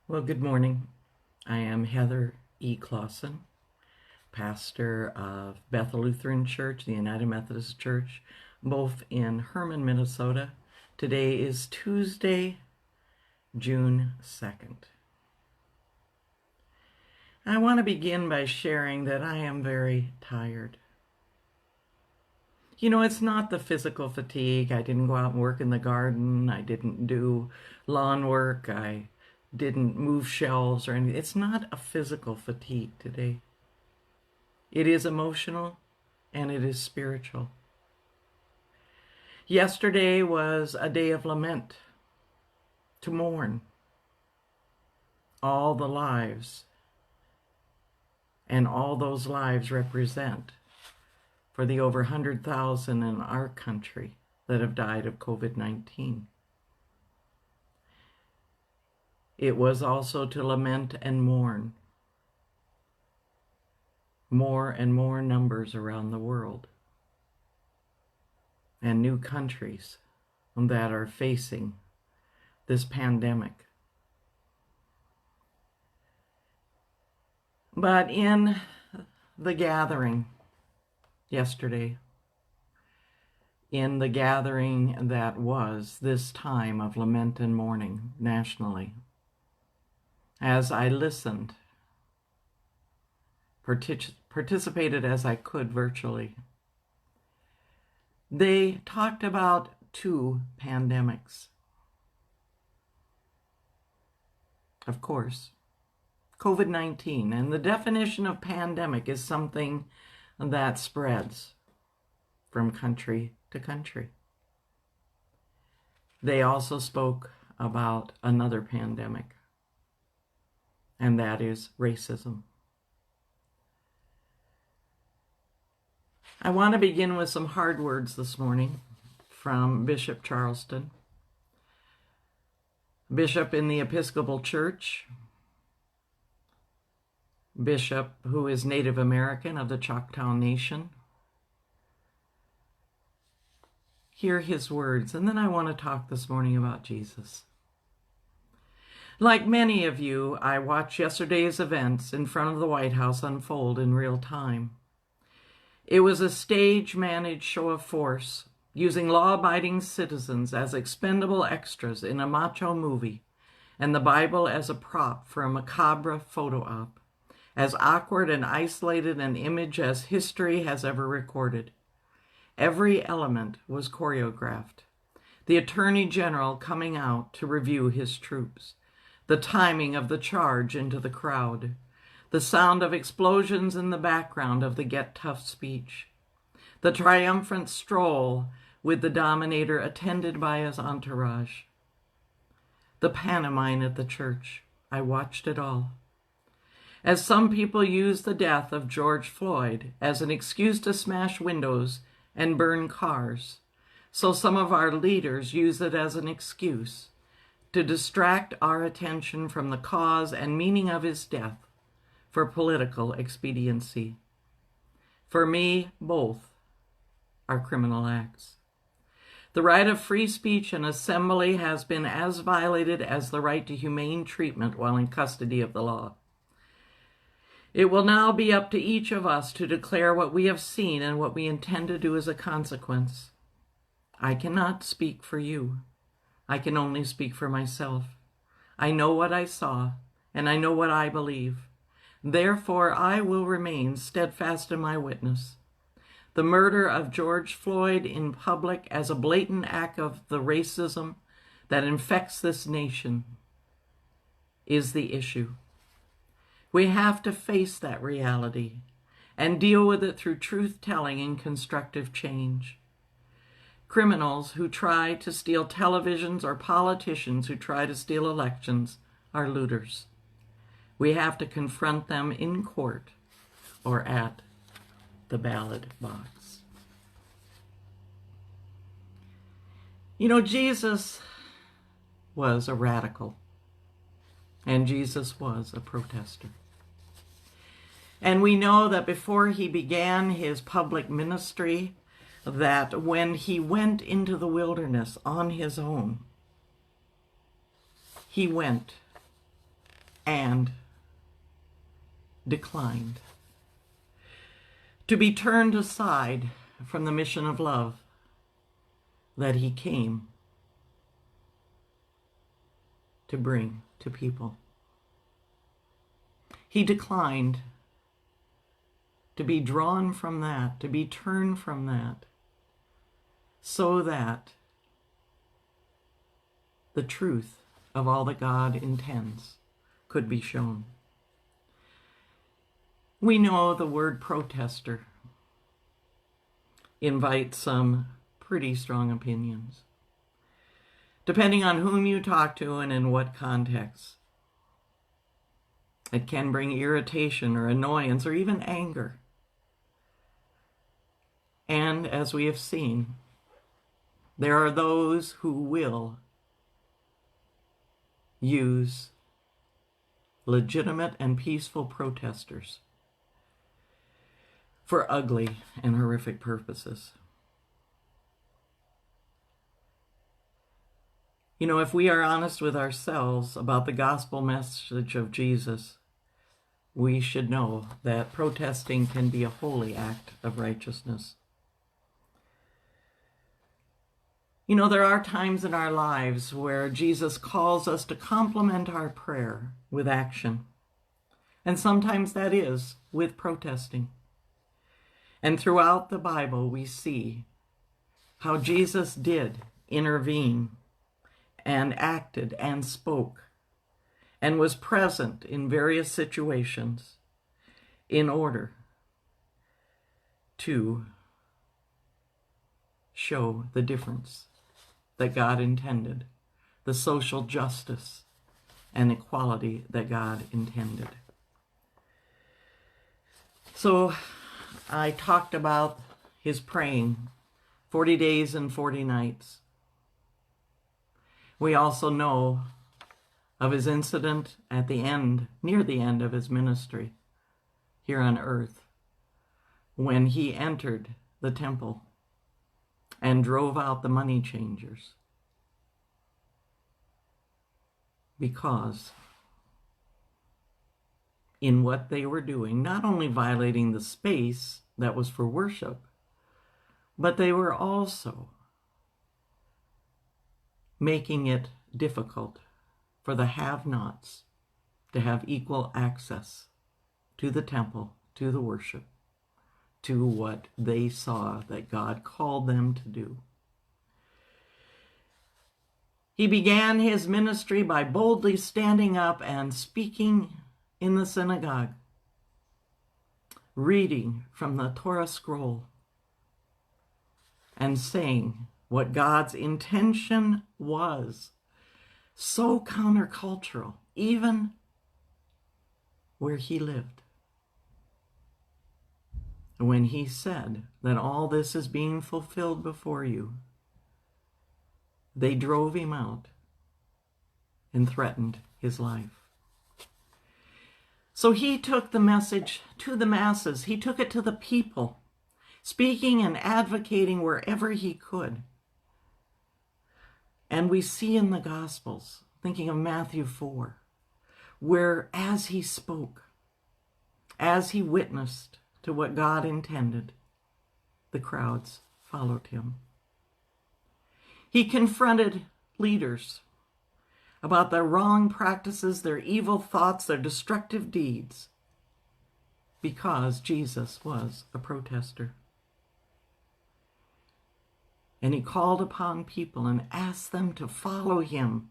Well, good morning. I am Heather E. Clausen, pastor of Bethel Lutheran Church, the United Methodist Church, both in Herman, Minnesota. Today is Tuesday, June 2nd. I want to begin by sharing that I am very tired. It's not the physical fatigue. I didn't go out and work in the garden. I didn't do lawn work. I didn't move shelves or anything. It's not a physical fatigue today. It is emotional and it is spiritual. Yesterday was a day of lament, to mourn all the lives, and all those lives represent for the over 100,000 in our country that have died of COVID-19. It was also to lament and mourn more and more numbers around the world and new countries that are facing this pandemic. But in the gathering yesterday, in the gathering that was this time of lament and mourning nationally, as I listened, participated as I could virtually, they talked about two pandemics. Of course, COVID-19, and the definition of pandemic is something that spreads from country to country. They also spoke about another pandemic, and that is racism. I want to begin with some hard words this morning from Bishop Charleston, bishop in the Episcopal Church, bishop who is Native American of the Choctaw Nation. Hear his words, and then I want to talk this morning about Jesus. Like many of you, I watched yesterday's events in front of the White House unfold in real time. It was a stage-managed show of force, using law-abiding citizens as expendable extras in a macho movie, and the Bible as a prop for a macabre photo op, as awkward and isolated an image as history has ever recorded. Every element was choreographed. The Attorney General coming out to review his troops, the timing of the charge into the crowd, the sound of explosions in the background of the Get Tough speech, the triumphant stroll with the Dominator attended by his entourage, the pantomime at the church. I watched it all. As some people use the death of George Floyd as an excuse to smash windows and burn cars, so some of our leaders use it as an excuse to distract our attention from the cause and meaning of his death for political expediency. For me, both are criminal acts. The right of free speech and assembly has been as violated as the right to humane treatment while in custody of the law. It will now be up to each of us to declare what we have seen and what we intend to do as a consequence. I cannot speak for you. I can only speak for myself. I know what I saw, and I know what I believe. Therefore, I will remain steadfast in my witness. The murder of George Floyd in public as a blatant act of the racism that infects this nation is the issue. We have to face that reality and deal with it through truth-telling and constructive change. Criminals who try to steal televisions or politicians who try to steal elections are looters. We have to confront them in court or at the ballot box. Jesus was a radical, and Jesus was a protester. And we know that before he began his public ministry, that when he went into the wilderness on his own, he went and declined. To be turned aside from the mission of love that he came to bring to people. He declined to be drawn from that, to be turned from that, so that the truth of all that God intends could be shown. We know the word protester invites some pretty strong opinions, depending on whom you talk to and in what context. It can bring irritation or annoyance or even anger. And as we have seen, there are those who will use legitimate and peaceful protesters for ugly and horrific purposes. You know, if we are honest with ourselves about the gospel message of Jesus, we should know that protesting can be a holy act of righteousness. You know, there are times in our lives where Jesus calls us to complement our prayer with action. And sometimes that is with protesting. And throughout the Bible, we see how Jesus did intervene and acted and spoke and was present in various situations in order to show the difference that God intended, the social justice and equality that God intended. So I talked about his praying 40 days and 40 nights. We also know of his incident at the end, near the end of his ministry here on earth, when he entered the temple and drove out the money changers, because in what they were doing, not only violating the space that was for worship, but they were also making it difficult for the have-nots to have equal access to the temple, to the worship, to what they saw that God called them to do. He began his ministry by boldly standing up and speaking in the synagogue, reading from the Torah scroll, and saying what God's intention was, so countercultural, even where he lived. When he said that all this is being fulfilled before you, they drove him out and threatened his life. So he took the message to the masses. He took it to the people, speaking and advocating wherever he could. And we see in the Gospels, thinking of Matthew 4, where as he spoke, as he witnessed to what God intended, the crowds followed him. He confronted leaders about their wrong practices, their evil thoughts, their destructive deeds, because Jesus was a protester. And he called upon people and asked them to follow him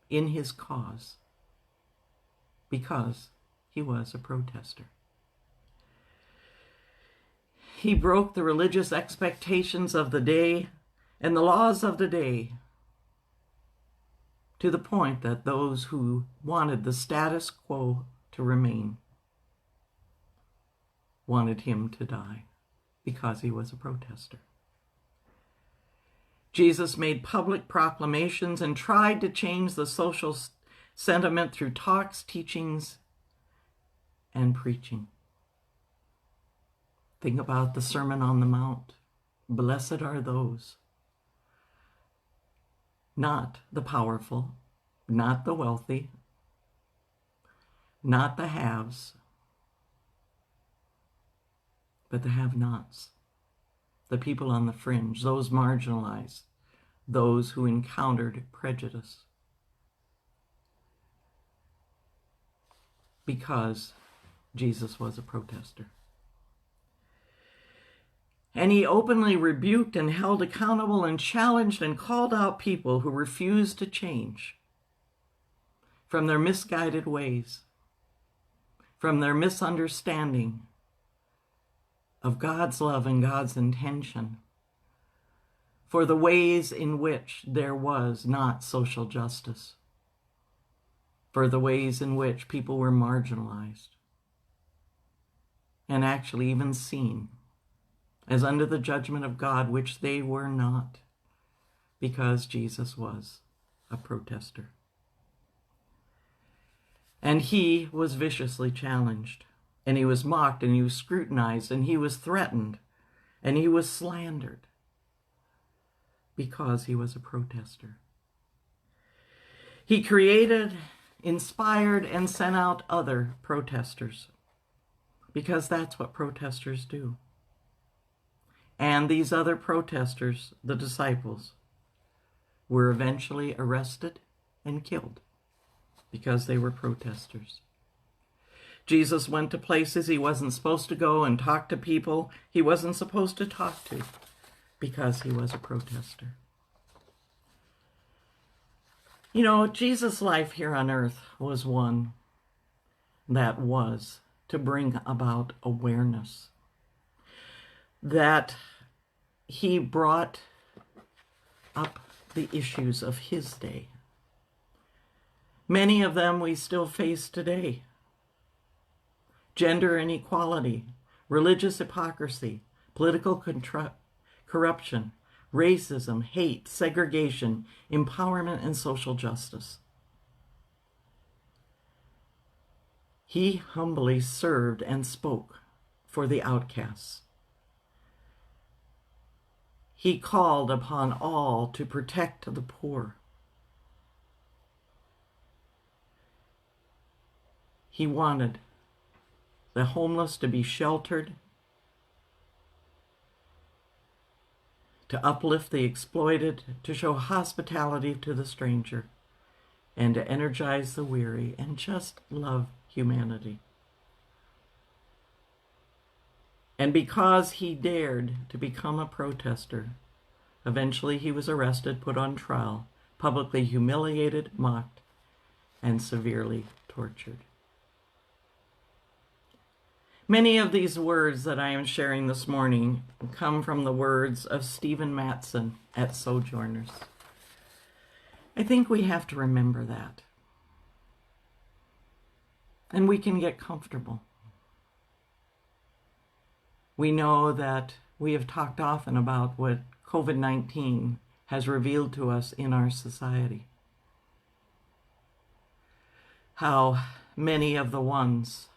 in his cause, because he was a protester. He broke the religious expectations of the day and the laws of the day, to the point that those who wanted the status quo to remain wanted him to die because he was a protester. Jesus made public proclamations and tried to change the social sentiment through talks, teachings, and preaching. Think about the Sermon on the Mount. Blessed are those, not the powerful, not the wealthy, not the haves, but the have-nots, the people on the fringe, those marginalized, those who encountered prejudice. Because Jesus was a protester. And he openly rebuked and held accountable and challenged and called out people who refused to change from their misguided ways, from their misunderstanding of God's love and God's intention, for the ways in which there was not social justice, for the ways in which people were marginalized and actually even seen as under the judgment of God, which they were not, because Jesus was a protester. And he was viciously challenged, and he was mocked, and he was scrutinized, and he was threatened, and he was slandered because he was a protester. He created, inspired, and sent out other protesters, because that's what protesters do. And these other protesters, the disciples, were eventually arrested and killed because they were protesters. Jesus went to places he wasn't supposed to go and talk to people he wasn't supposed to talk to because he was a protester. You know, Jesus' life here on earth was one that was to bring about awareness, that he brought up the issues of his day. Many of them we still face today. Gender inequality, religious hypocrisy, political corruption, racism, hate, segregation, empowerment, and social justice. He humbly served and spoke for the outcasts. He called upon all to protect the poor. He wanted the homeless to be sheltered, to uplift the exploited, to show hospitality to the stranger, and to energize the weary, and just love humanity. And because he dared to become a protester, eventually he was arrested, put on trial, publicly humiliated, mocked, and severely tortured. Many of these words that I am sharing this morning come from the words of Stephen Matson at Sojourners. I think we have to remember that. And we can get comfortable. We know that we have talked often about what COVID-19 has revealed to us in our society. How many of the ones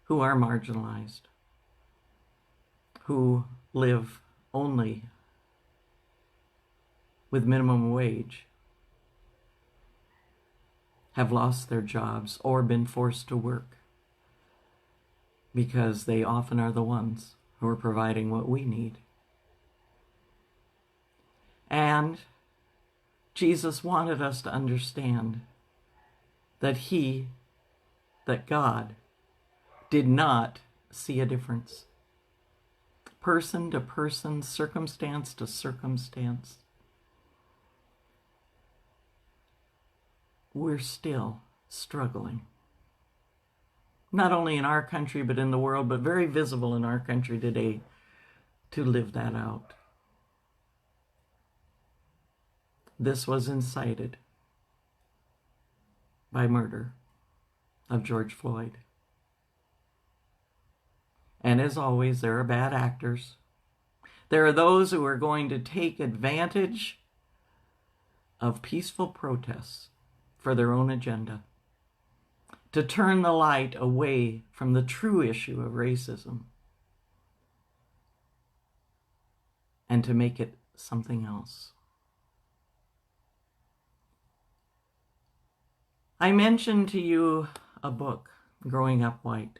who are marginalized, who live only with minimum wage, have lost their jobs or been forced to work, because they often are the ones who are providing what we need. And Jesus wanted us to understand that God did not see a difference. Person to person, circumstance to circumstance. We're still struggling. Not only in our country, but in the world, but very visible in our country today, to live that out. This was incited by murder of George Floyd. And as always, there are bad actors. There are those who are going to take advantage of peaceful protests for their own agenda, to turn the light away from the true issue of racism and to make it something else. I mentioned to you a book, Growing Up White.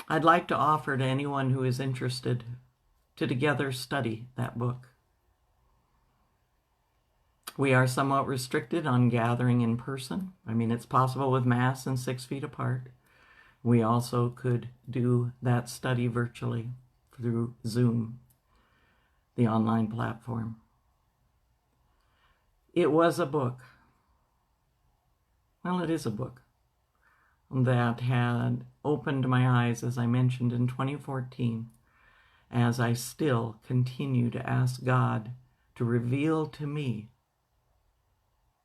I'd like to offer to anyone who is interested to together study that book. We are somewhat restricted on gathering in person. I mean, it's possible with Mass and 6 feet apart. We also could do that study virtually through Zoom, the online platform. It was a book. Well, it is a book that had opened my eyes, as I mentioned, in 2014, as I still continue to ask God to reveal to me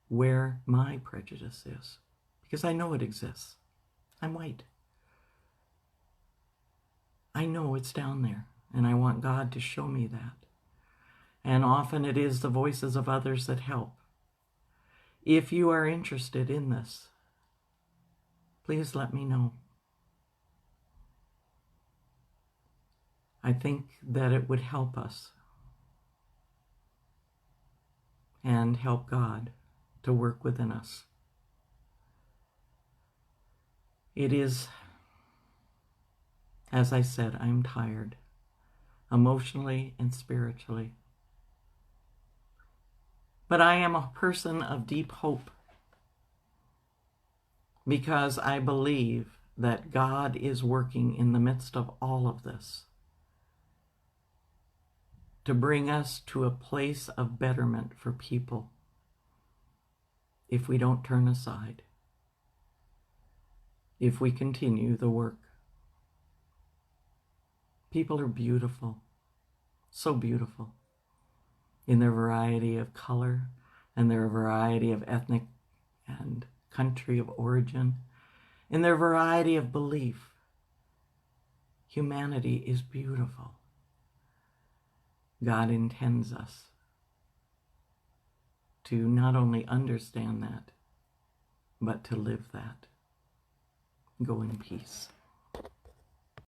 where my prejudice is, because I know it exists. I'm white. I know it's down there, and I want God to show me that. And often it is the voices of others that help. If you are interested in this, please let me know. I think that it would help us and help God to work within us. It is, as I said, I'm tired, emotionally and spiritually. But I am a person of deep hope because I believe that God is working in the midst of all of this to bring us to a place of betterment for people if we don't turn aside, if we continue the work. People are beautiful, so beautiful, in their variety of color and their variety of ethnic and country of origin, in their variety of belief. Humanity is beautiful. God intends us to not only understand that, but to live that. Go in peace.